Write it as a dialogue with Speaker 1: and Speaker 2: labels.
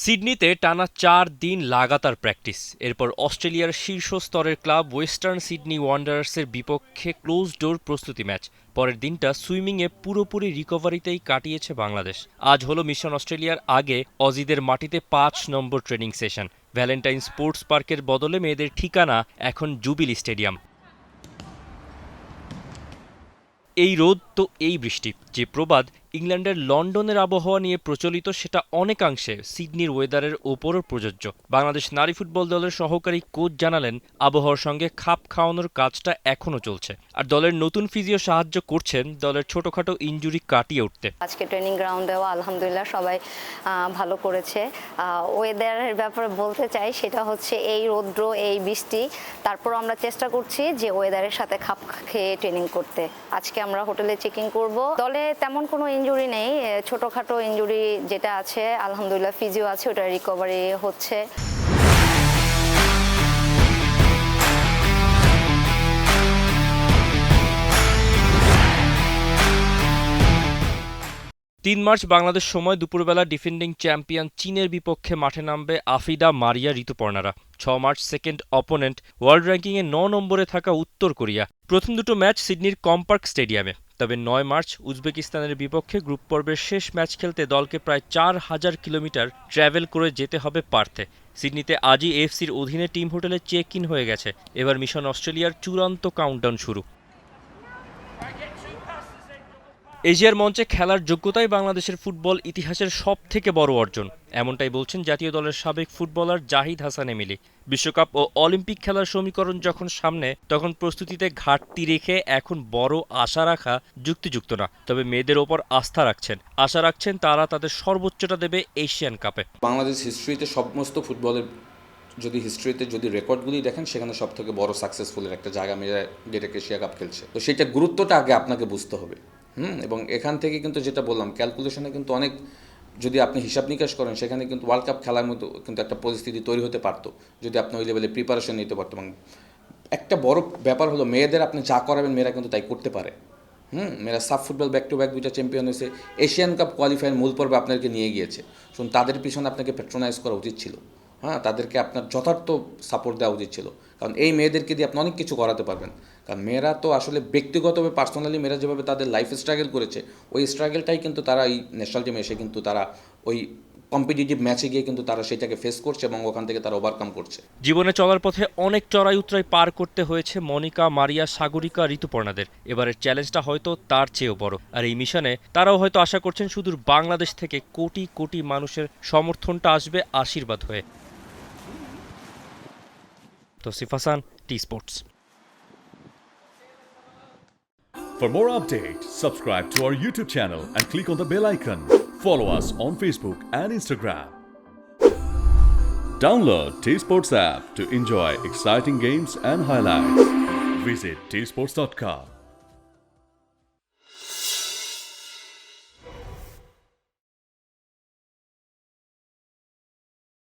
Speaker 1: সিডনিতে টানা ৪ দিন লাগাতার প্র্যাকটিস, এরপর অস্ট্রেলিয়ার শীর্ষ স্তরের ক্লাব ওয়েস্টার্ন সিডনি ওয়ান্ডারার্সের বিপক্ষে ক্লোজ ডোর প্রস্তুতি ম্যাচ। পরের দিনটা সুইমিংয়ে পুরোপুরি রিকভারিতেই কাটিয়েছে বাংলাদেশ। আজ হলো মিশন অস্ট্রেলিয়ার আগে অজিদের মাটিতে ৫ নম্বর ট্রেনিং সেশন। ভ্যালেন্টাইন স্পোর্টস পার্কের বদলে মেয়েদের ঠিকানা এখন জুবিলি স্টেডিয়াম। এই রোদ তো এই বৃষ্টি, যে প্রবাদ ইংল্যান্ডের লন্ডনের আবহাওয়া নিয়ে প্রচলিত, সেটা অনেকাংশে সিডনির ওয়েদারের ওপরও প্রযোজ্য। বাংলাদেশ নারী ফুটবল দলের সহকারী কোচ জানালেন, আবহাওয়ার সঙ্গে খাপ খাওয়ানোর কাজটা এখনও চলছে, আর দলের নতুন ফিজিও সাহায্য করছেন দলের ছোটখাটো ইনজুরি কাটিয়ে উঠতে।
Speaker 2: আজকে ট্রেনিং গ্রাউন্ডেও আলহামদুলিল্লাহ সবাই ভালো করেছে। ওয়েদারের ব্যাপারে বলতে চাই, সেটা হচ্ছে এই রৌদ্র, এই বৃষ্টি, তারপর আমরা চেষ্টা করছি যে ওয়েদারের সাথে খাপ খেয়ে ট্রেনিং করতে। আজকে আমরা হোটেলে চেকিং করব। দলে তেমন কোনো ইনজুরি নেই, ছোটখাটো ইনজুরি যেটা আছে আলহামদুলিল্লাহ ফিজিও আছে, ওটা রিকভারি হচ্ছে।
Speaker 1: ৩ মার্চ বাংলাদেশ সময় দুপুরবেলা ডিফেন্ডিং চ্যাম্পিয়ন চীনের বিপক্ষে মাঠে নামবে আফিদা মারিয়া ঋতুপর্ণারা। ৬ মার্চ সেকেন্ড অপোনেন্ট ওয়ার্ল্ড র্যাঙ্কিংয়ে ৯ নম্বরে থাকা উত্তর কোরিয়া। প্রথম দুটো ম্যাচ সিডনির কমপার্ক স্টেডিয়ামে। তবে ৯ মার্চ উজবেকিস্তানের বিপক্ষে গ্রুপ পর্বের শেষ ম্যাচ খেলতে দলকে প্রায় ৪,০০০ কিলোমিটার ট্র্যাভেল করে যেতে হবে পার্থে। সিডনিতে আজই এএফসির অধীনে টিম হোটেলে চেক ইন হয়ে গেছে। এবার মিশন অস্ট্রেলিয়ার চূড়ান্ত কাউন্টডাউন শুরু। এশিয়ার মঞ্চে খেলার যোগ্যতাই বাংলাদেশের ফুটবল ইতিহাসের সবথেকে বড় অর্জন, এমনটাই বলছেন জাতীয় দলের সাবেক ফুটবলার জাহিদ হাসান এমিলি। বিশ্বকাপ ও অলিম্পিক খেলার সমীকরণ যখন সামনে, তখন প্রস্তুতিতে ঘাটতি রেখে এখন বড় আশা রাখা যুক্তিযুক্ত না। তবে মেয়েদের ওপর আশা রাখছেন তারা তাদের সর্বোচ্চটা দেবে এশিয়ান কাপে।
Speaker 3: বাংলাদেশ হিস্ট্রিতে সমস্ত ফুটবলের যদি রেকর্ডগুলি দেখেন, সেখানে সব থেকে বড় সাকসেসফুলের একটা জায়গা মেয়েরা যেটাকে এশিয়া কাপ খেলছে। তো সেটা গুরুত্বটা আগে আপনাকে বুঝতে হবে। এবং এখান থেকে কিন্তু যেটা বললাম, ক্যালকুলেশনে কিন্তু অনেক, যদি আপনি হিসাব নিকাশ করেন, সেখানে কিন্তু ওয়ার্ল্ড কাপ খেলার মতো কিন্তু একটা পরিস্থিতি তৈরি হতে পারতো যদি আপনি ওই লেভেলে প্রিপারেশন নিতে পারতো। এবং একটা বড় ব্যাপার হলো, মেয়েদের আপনি যা করাবেন মেয়েরা কিন্তু তাই করতে পারে। মেয়েরা sub football back to back 2টা চ্যাম্পিয়ন হয়েছে, এশিয়ান কাপ কোয়ালিফায়ার মূল পর্বে আপনাদেরকে নিয়ে গিয়েছে। শুনুন, তাদের পিছনে আপনাকে প্যাট্রোনাইজ করা উচিত ছিল। তাদেরকে আপনার যথার্থ সাপোর্ট দেওয়া উচিত ছিল, কারণ এই মেয়েদেরকে দিয়ে আপনি অনেক কিছু করাতে পারবেন। কারণ মেয়েরা তো আসলে ব্যক্তিগতভাবে পার্সোনালি মেয়েরা যেভাবে তাদের লাইফ স্ট্রাগল করেছে, ওই স্ট্রাগলটাই কিন্তু তারা এই ন্যাশনাল টিমে এসে কিন্তু তারা ওই কম্পিটিটিভ ম্যাচে গিয়ে কিন্তু তারা সেটাকে ফেস করছে এবং ওখান থেকে তারা ওভারকাম করছে।
Speaker 1: জীবনে চলার পথে অনেক চড়াই উতরাই পার করতে হয়েছে মনিকা, মারিয়া, সাগরিকা, ঋতুপর্ণাদের। এবারের চ্যালেঞ্জটা হয়তো তার চেয়েও বড়। আর এই মিশনে তারাও হয়তো আশা করছেন সুদূর বাংলাদেশ থেকে কোটি কোটি মানুষের সমর্থনটা আসবে আশীর্বাদ হয়ে। Tausif Hasan, T Sports.
Speaker 4: For more updates, subscribe to our YouTube channel and click on the bell icon. Follow us on Facebook and Instagram. Download T Sports app to enjoy exciting games and highlights. Visit tsports.com.